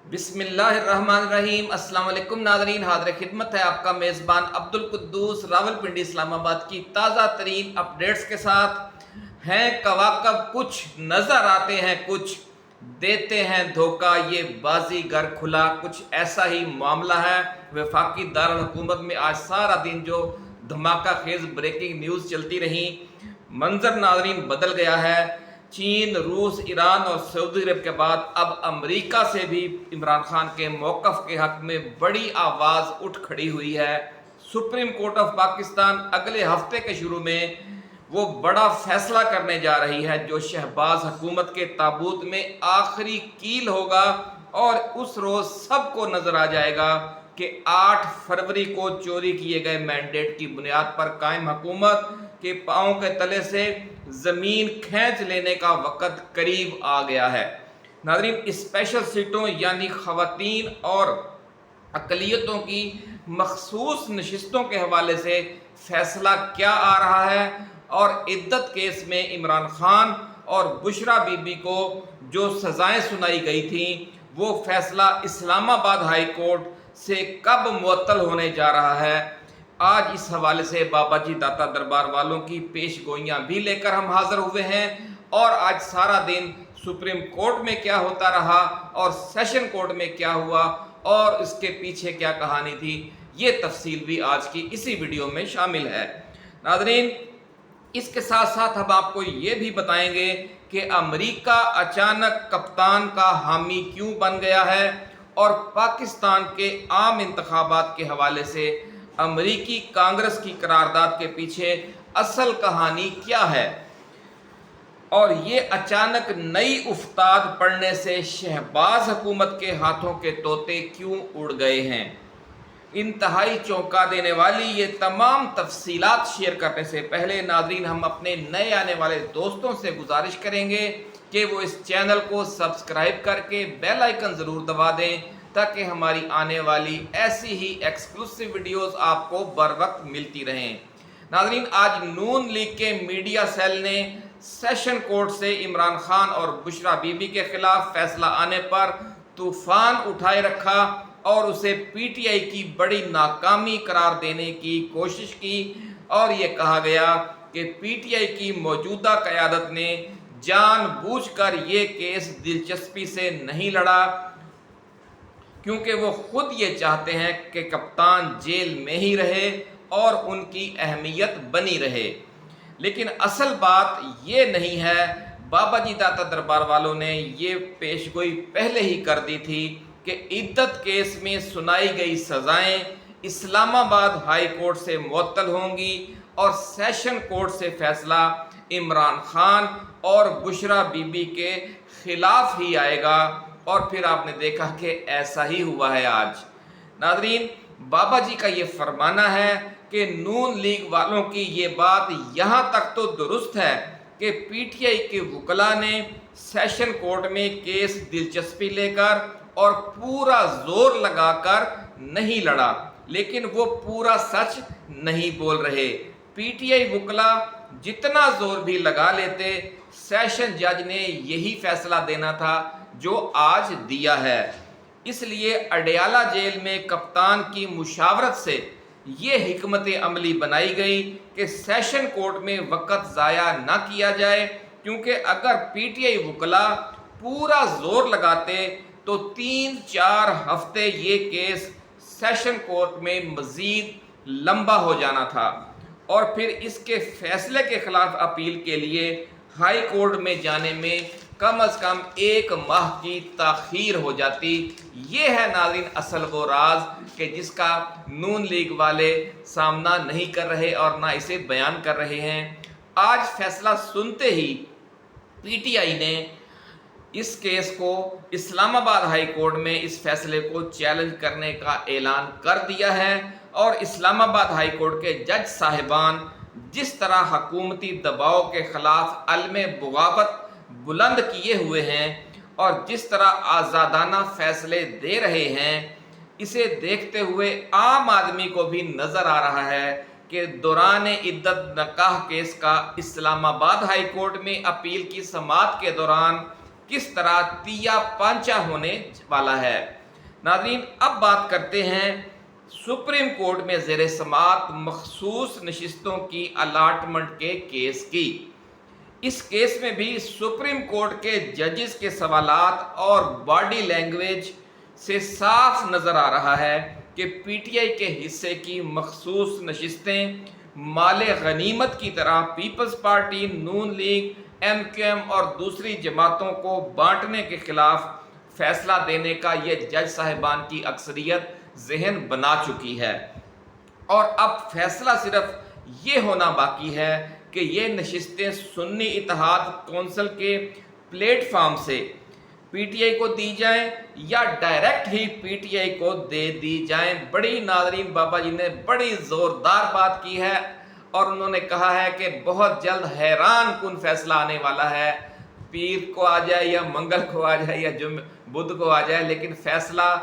बिस्मिल्लाहिर्रहमानिर्रहीम। अस्सलाम वालेकुम नाज़रीन, हाज़िर खिदमत है आपका मेज़बान अब्दुल कुद्दूस रावलपिंडी इस्लामाबाद की ताज़ा तरीन अपडेट्स के साथ। हैं कवाकब कुछ, नज़र आते हैं कुछ, देते हैं धोखा ये बाजीगर खुला, कुछ ऐसा ही मामला है। वफाकी दारुल हुकूमत में आज सारा दिन जो धमाका खेज ब्रेकिंग न्यूज़ चलती रही, मंजर नाज़रीन बदल गया है। चीन, रूस, ईरान और सऊदी अरब के बाद अब अमेरिका से भी इमरान खान के मौक़िफ़ के हक़ में बड़ी आवाज़ उठ खड़ी हुई है। सुप्रीम कोर्ट ऑफ पाकिस्तान अगले हफ्ते के शुरू में वो बड़ा फैसला करने जा रही है जो शहबाज हुकूमत के ताबूत में आखिरी कील होगा, और उस रोज़ सबको नज़र आ जाएगा कि 8 फरवरी को चोरी किए गए मैंडेट की बुनियाद पर कायम हुकूमत के पाँव के तले से ज़मीन खींच लेने का वक़्त करीब आ गया है। नाज़रीन, स्पेशल सीटों यानी ख़वातीन और अक़लियतों की मखसूस नशिस्तों के हवाले से फ़ैसला क्या आ रहा है, और इद्दत केस में इमरान खान और बुशरा बीबी को जो सज़ाएँ सुनाई गई थीं, वो फ़ैसला इस्लामाबाद हाई कोर्ट से कब मुअत्तल होने जा रहा है। आज इस हवाले से बाबा जी दाता दरबार वालों की पेश गोइयाँ भी लेकर हम हाज़िर हुए हैं, और आज सारा दिन सुप्रीम कोर्ट में क्या होता रहा और सेशन कोर्ट में क्या हुआ और इसके पीछे क्या कहानी थी, ये तफसील भी आज की इसी वीडियो में शामिल है। नाज़रीन, इसके साथ साथ हम आपको ये भी बताएंगे कि अमेरिका अचानक कप्तान का हामी क्यों बन गया है, और पाकिस्तान के आम इंतखाबात के हवाले से अमेरिकी कांग्रेस की करारदाद के पीछे असल कहानी क्या है, और ये अचानक नई उफ्ताद पड़ने से शहबाज हुकूमत के हाथों के तोते क्यों उड़ गए हैं। इंतहाई चौंका देने वाली ये तमाम तफसीलात शेयर करने से पहले नाज़रीन, हम अपने नए आने वाले दोस्तों से गुजारिश करेंगे कि वो इस चैनल को सब्सक्राइब करके बेल आइकन ज़रूर दबा दें, ताकि हमारी आने वाली ऐसी ही एक्सक्लूसिव वीडियोस आपको बर वक्त मिलती रहें। नाज़रीन, आज नून लीग के मीडिया सेल ने सेशन कोर्ट से इमरान खान और बुशरा बीबी के खिलाफ फैसला आने पर तूफान उठाए रखा और उसे पीटीआई की बड़ी नाकामी करार देने की कोशिश की, और ये कहा गया कि पीटीआई की मौजूदा क़यादत ने जानबूझकर ये केस दिलचस्पी से नहीं लड़ा, क्योंकि वो खुद ये चाहते हैं कि कप्तान जेल में ही रहे और उनकी अहमियत बनी रहे। लेकिन असल बात ये नहीं है। बाबा जी दाता दरबार वालों ने ये पेशगोई पहले ही कर दी थी कि इद्दत केस में सुनाई गई सज़ाएं इस्लामाबाद हाई कोर्ट से मुअत्तल होंगी और सेशन कोर्ट से फैसला इमरान खान और बुशरा बीबी के खिलाफ ही आएगा, और फिर आपने देखा कि ऐसा ही हुआ है आज। नाज़रीन, बाबा जी का ये फरमाना है कि नून लीग वालों की ये बात यहाँ तक तो दुरुस्त है कि पीटीआई के वकला ने सेशन कोर्ट में केस दिलचस्पी लेकर और पूरा जोर लगाकर नहीं लड़ा, लेकिन वो पूरा सच नहीं बोल रहे। पीटीआई वकला जितना जोर भी लगा लेते, सेशन जज ने यही फैसला देना था जो आज दिया है। इसलिए अडयाला जेल में कप्तान की मुशावरत से ये हिकमत अमली बनाई गई कि सेशन कोर्ट में वक़्त ज़ाया ना किया जाए, क्योंकि अगर पीटीआई वकला पूरा जोर लगाते तो 3-4 हफ्ते ये केस सेशन कोर्ट में मज़ीद लंबा हो जाना था, और फिर इसके फैसले के खिलाफ अपील के लिए हाई कोर्ट में जाने में कम अज़ कम 1 माह की ताख़ीर हो जाती। ये है नाज़रीन असल वो राज कि जिसका नून लीग वाले सामना नहीं कर रहे और ना इसे बयान कर रहे हैं। आज फैसला सुनते ही पीटीआई ने इस केस को इस्लामाबाद हाई कोर्ट में इस फैसले को चैलेंज करने का ऐलान कर दिया है, और इस्लामाबाद हाई कोर्ट के जज साहिबान जिस तरह हुकूमती दबाव के खिलाफ अलमे बगावत बुलंद किए हुए हैं और जिस तरह आज़ादाना फैसले दे रहे हैं, इसे देखते हुए आम आदमी को भी नज़र आ रहा है कि दौरान इद्दत नकाह केस का इस्लामाबाद हाई कोर्ट में अपील की समाअत के दौरान किस तरह तिया पांचा होने वाला है। नाज़रीन, अब बात करते हैं सुप्रीम कोर्ट में ज़ेर समाअत मखसूस नशिस्तों की अलाटमेंट के केस की। इस केस में भी सुप्रीम कोर्ट के जजेस के सवालात और बॉडी लैंग्वेज से साफ नज़र आ रहा है कि पीटीआई के हिस्से की मखसूस नशिस्तें माले गनीमत की तरह पीपल्स पार्टी, नून लीग, एमक्यूएम और दूसरी जमातों को बांटने के खिलाफ फैसला देने का ये जज साहिबान की अक्सरियत जहन बना चुकी है। और अब फैसला सिर्फ ये होना बाकी है कि ये नशिस्तें सुन्नी इत्तेहाद कौंसिल के प्लेटफार्म से पीटीआई को दी जाएं या डायरेक्ट ही पीटीआई को दे दी जाएं। बड़ी नाज़रीन, बाबा जी ने बड़ी ज़ोरदार बात की है और उन्होंने कहा है कि बहुत जल्द हैरान कुन फैसला आने वाला है। पीर को आ जाए या मंगल को आ जाए या बुध को आ जाए, लेकिन फैसला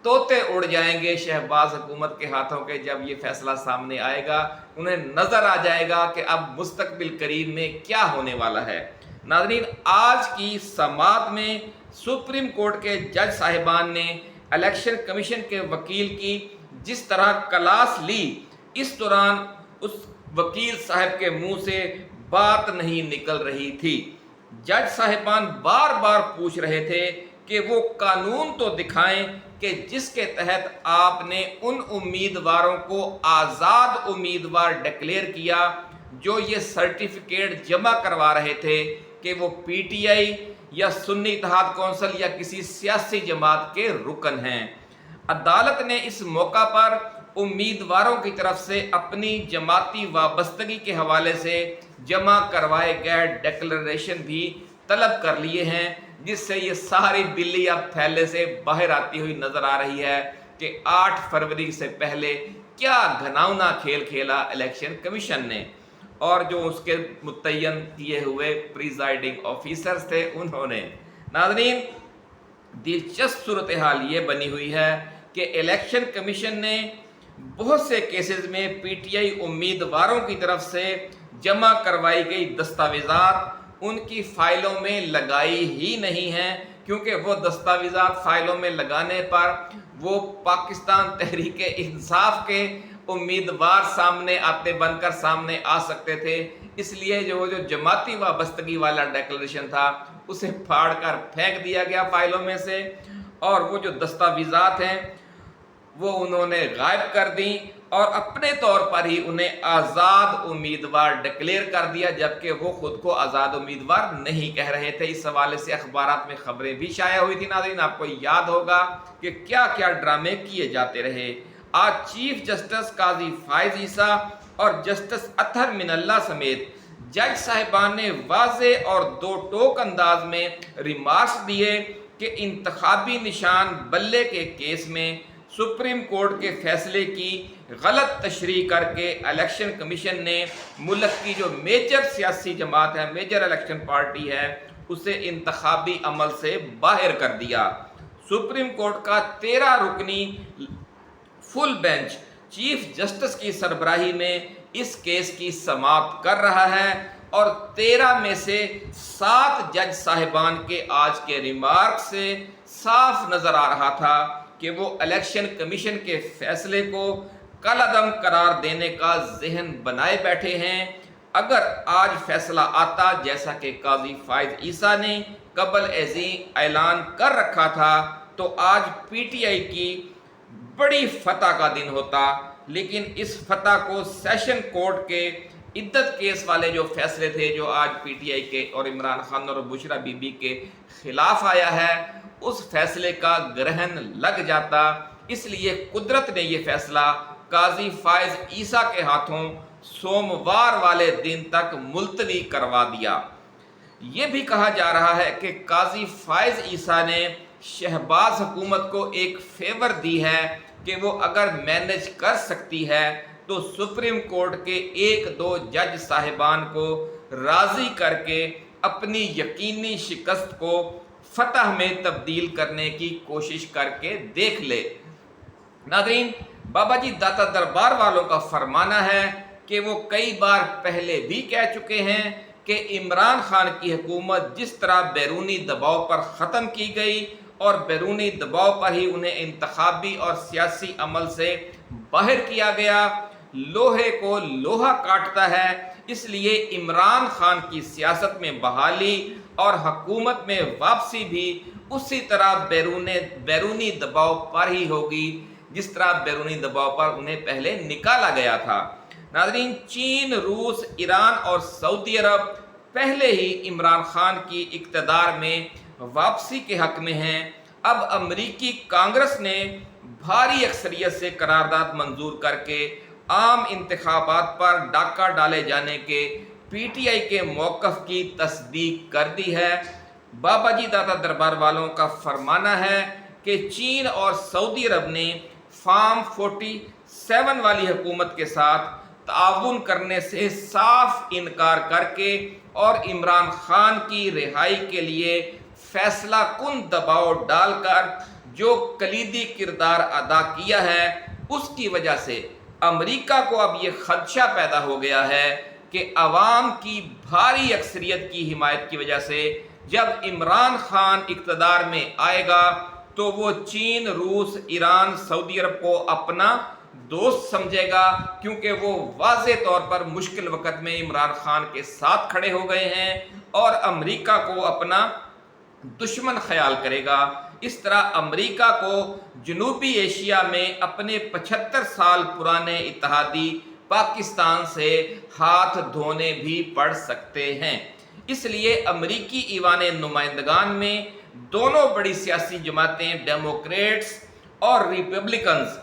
तोते उड़ जाएंगे शहबाज हुकूमत के हाथों के। जब ये फैसला सामने आएगा उन्हें नज़र आ जाएगा कि अब मुस्तकबिल करीब में क्या होने वाला है। नाज़रीन, आज की समाअत में सुप्रीम कोर्ट के जज साहिबान ने इलेक्शन कमीशन के वकील की जिस तरह क्लास ली, इस दौरान उस वकील साहब के मुंह से बात नहीं निकल रही थी। जज साहिबान बार बार पूछ रहे थे कि वो कानून तो दिखाएं कि जिसके तहत आपने उन उम्मीदवारों को आज़ाद उम्मीदवार डिक्लेयर किया जो ये सर्टिफिकेट जमा करवा रहे थे कि वो पीटीआई या सुन्नी इत्तेहाद कौंसिल या किसी सियासी जमात के रुकन हैं। अदालत ने इस मौका पर उम्मीदवारों की तरफ से अपनी जमाती वाबस्तगी के हवाले से जमा करवाए गए डिक्लेरेशन भी तलब कर लिए हैं, जिससे ये सारी दिल्ली अब थैले से बाहर आती हुई नजर आ रही है कि 8 फरवरी से पहले क्या घिनौना खेल खेला इलेक्शन कमीशन ने। और जो उसके मुतय्यन किए हुए प्रिजाइडिंग ऑफिसर्स थे उन्होंने। नाज़रीन, दिलचस्प सूरत हाल ये बनी हुई है कि इलेक्शन कमीशन ने बहुत से केसेस में पीटीआई उम्मीदवारों की तरफ से जमा करवाई गई दस्तावेज़ात उनकी फ़ाइलों में लगाई ही नहीं हैं, क्योंकि वो दस्तावेज़ात फ़ाइलों में लगाने पर वो पाकिस्तान तहरीक इंसाफ के उम्मीदवार सामने आते बनकर सामने आ सकते थे। इसलिए जो जमाती वाबस्तगी वाला डिक्लेरेशन था उसे फाड़ कर फेंक दिया गया फाइलों में से, और वो जो दस्तावेज़ात हैं वो उन्होंने गायब कर दी और अपने तौर पर ही उन्हें आज़ाद उम्मीदवार डिक्लेयर कर दिया, जबकि वो खुद को आज़ाद उम्मीदवार नहीं कह रहे थे। इस हवाले से अखबारात में खबरें भी शाया हुई थी। नाज़रीन, आपको याद होगा कि क्या क्या ड्रामे किए जाते रहे। आज चीफ जस्टिस काजी फायज ईसा और जस्टिस अतहर मिनल्ला समेत जज साहिबान ने वाज़े और दो टोक अंदाज में रिमार्क्स दिए कि इंतखाबी निशान बल्ले के केस में सुप्रीम कोर्ट के फैसले की गलत तशरीह करके इलेक्शन कमीशन ने मुल्क की जो मेजर सियासी जमात है, मेजर इलेक्शन पार्टी है, उसे इंतखाबी अमल से बाहर कर दिया। सुप्रीम कोर्ट का 13 रुकनी फुल बेंच चीफ जस्टिस की सरबराही में इस केस की समाअत कर रहा है और 13 में से 7 जज साहिबान के आज के रिमार्क से साफ नजर आ रहा था कि वो इलेक्शन कमीशन के फैसले को कलअदम करार देने का जहन बनाए बैठे हैं। अगर आज फैसला आता जैसा कि काजी फायज ईसा ने कबल एजी ऐलान कर रखा था तो आज पीटीआई की बड़ी फतह का दिन होता, लेकिन इस फतह को सेशन कोर्ट के इद्दत केस वाले जो फैसले थे जो आज पीटीआई के और इमरान खान और बुशरा बीबी के खिलाफ आया है, उस फैसले का ग्रहण लग जाता। इसलिए कुदरत ने यह फैसला काजी फायज ईसा के हाथों सोमवार वाले दिन तक मुलतवी करवा दिया। ये भी कहा जा रहा है कि काजी फायज ईसा ने शहबाज हुकूमत को एक फेवर दी है कि वो अगर मैनेज कर सकती है तो सुप्रीम कोर्ट के 1-2 जज साहिबान को राजी करके अपनी यकीनी शिकस्त को फतह में तब्दील करने की कोशिश करके देख ले। नाज़रीन, बाबा जी दाता दरबार वालों का फरमाना है कि वो कई बार पहले भी कह चुके हैं کہ عمران خان کی حکومت جس طرح بیرونی دباؤ پر ختم کی گئی اور بیرونی دباؤ پر ہی انہیں انتخابی اور سیاسی عمل سے باہر کیا گیا، لوہے کو لوہا کاٹتا ہے، اس لیے عمران خان کی سیاست میں بحالی اور حکومت میں واپسی بھی اسی طرح بیرونی دباؤ پر ہی ہوگی جس طرح بیرونی دباؤ پر انہیں پہلے نکالا گیا تھا۔ ناظرین، چین، روس، ایران اور سعودی عرب پہلے ہی عمران خان کی اقتدار میں واپسی کے حق میں ہیں۔ اب امریکی کانگریس نے بھاری اکثریت سے قرارداد منظور کر کے عام انتخابات پر ڈاکہ ڈالے جانے کے پی ٹی آئی کے موقف کی تصدیق کر دی ہے۔ بابا جی داتا دربار والوں کا فرمانا ہے کہ چین اور سعودی عرب نے فارم 47 والی حکومت کے ساتھ تعاون کرنے سے صاف انکار کر کے اور عمران خان کی رہائی کے لیے فیصلہ کن دباؤ ڈال کر جو کلیدی کردار ادا کیا ہے، اس کی وجہ سے امریکہ کو اب یہ خدشہ پیدا ہو گیا ہے کہ عوام کی بھاری اکثریت کی حمایت کی وجہ سے جب عمران خان اقتدار میں آئے گا تو وہ چین، روس، ایران، سعودی عرب کو اپنا دوست سمجھے گا، کیونکہ وہ واضح طور پر مشکل وقت میں عمران خان کے ساتھ کھڑے ہو گئے ہیں اور امریکہ کو اپنا دشمن خیال کرے گا۔ اس طرح امریکہ کو جنوبی ایشیا میں اپنے 75 سال پرانے اتحادی پاکستان سے ہاتھ دھونے بھی پڑ سکتے ہیں۔ اس لیے امریکی ایوان نمائندگان میں دونوں بڑی سیاسی جماعتیں ڈیموکریٹس اور ریپبلکنز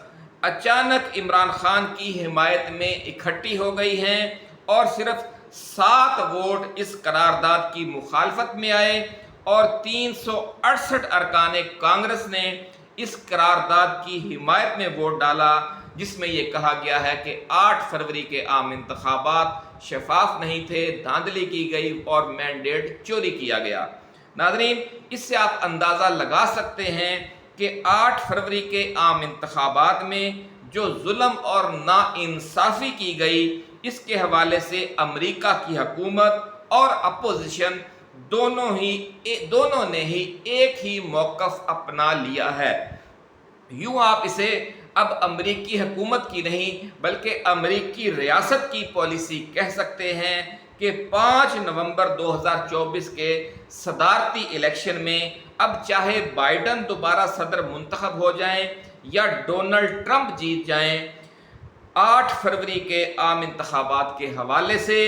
اچانک عمران خان کی حمایت میں اکٹھی ہو گئی ہیں اور صرف 7 ووٹ اس قرارداد کی مخالفت میں آئے اور 368 ارکان کانگریس نے اس قرارداد کی حمایت میں ووٹ ڈالا، جس میں یہ کہا گیا ہے کہ 8 فروری کے عام انتخابات شفاف نہیں تھے، دھاندلی کی گئی اور مینڈیٹ چوری کیا گیا۔ ناظرین، اس سے آپ اندازہ لگا سکتے ہیں کہ 8 فروری کے عام انتخابات میں جو ظلم اور ناانصافی کی گئی، اس کے حوالے سے امریکہ کی حکومت اور اپوزیشن دونوں نے ہی ایک ہی موقف اپنا لیا ہے۔ یوں آپ اسے اب امریکی حکومت کی نہیں بلکہ امریکی ریاست کی پالیسی کہہ سکتے ہیں کہ 5 نومبر 2024 کے صدارتی الیکشن میں اب چاہے بائیڈن دوبارہ صدر منتخب ہو جائیں یا ڈونلڈ ٹرمپ جیت جائیں، 8 فروری کے عام انتخابات کے حوالے سے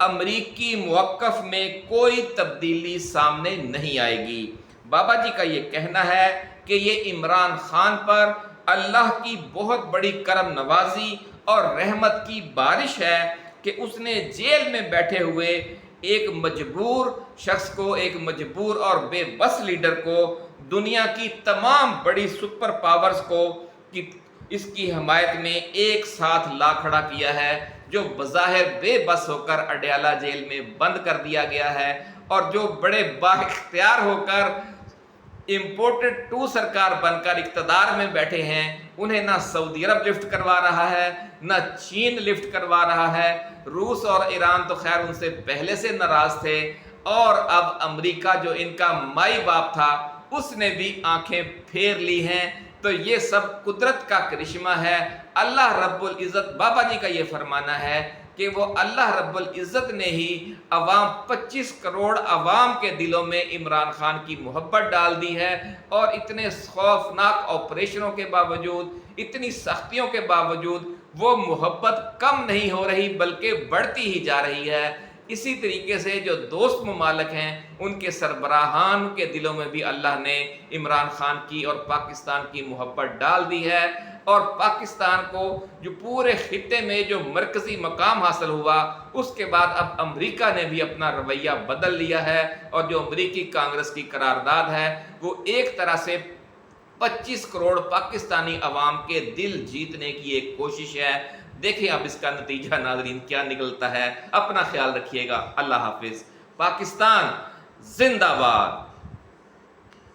امریکی موقف میں کوئی تبدیلی سامنے نہیں آئے گی۔ بابا جی کا یہ کہنا ہے کہ یہ عمران خان پر اللہ کی بہت بڑی کرم نوازی اور رحمت کی بارش ہے کہ اس نے جیل میں بیٹھے ہوئے ایک مجبور شخص کو، ایک مجبور اور بے بس لیڈر کو، دنیا کی تمام بڑی سپر پاورز کو اس کی حمایت میں ایک ساتھ لا کھڑا کیا ہے، جو بظاہر بے بس ہو کر اڈیالہ جیل میں بند کر دیا گیا ہے اور جو بڑے با اختیار ہو کر امپورٹڈ ٹو سرکار بن کر اقتدار میں بیٹھے ہیں، انہیں نہ سعودی عرب لفٹ کروا رہا ہے، نہ چین لفٹ کروا رہا ہے۔ روس اور ایران تو خیر ان سے پہلے سے ناراض تھے، اور اب امریکہ جو ان کا مائی باپ تھا اس نے بھی آنکھیں پھیر لی ہیں۔ تو یہ سب قدرت کا کرشمہ ہے۔ اللہ رب العزت، بابا جی کا یہ فرمانا ہے کہ وہ اللہ رب العزت نے ہی عوام 25 کروڑ عوام کے دلوں میں عمران خان کی محبت ڈال دی ہے، اور اتنے خوفناک آپریشنوں کے باوجود، اتنی سختیوں کے باوجود وہ محبت کم نہیں ہو رہی بلکہ بڑھتی ہی جا رہی ہے۔ اسی طریقے سے جو دوست ممالک ہیں ان کے سربراہان کے دلوں میں بھی اللہ نے عمران خان کی اور پاکستان کی محبت ڈال دی ہے، اور پاکستان کو جو پورے خطے میں جو مرکزی مقام حاصل ہوا، اس کے بعد اب امریکہ نے بھی اپنا رویہ بدل لیا ہے، اور جو امریکی کانگریس کی قرارداد ہے وہ ایک طرح سے 25 کروڑ پاکستانی عوام کے دل جیتنے کی ایک کوشش ہے۔ دیکھیں اب اس کا نتیجہ ناظرین کیا نکلتا ہے۔ اپنا خیال رکھیے گا۔ اللہ حافظ۔ پاکستان زندہ باد۔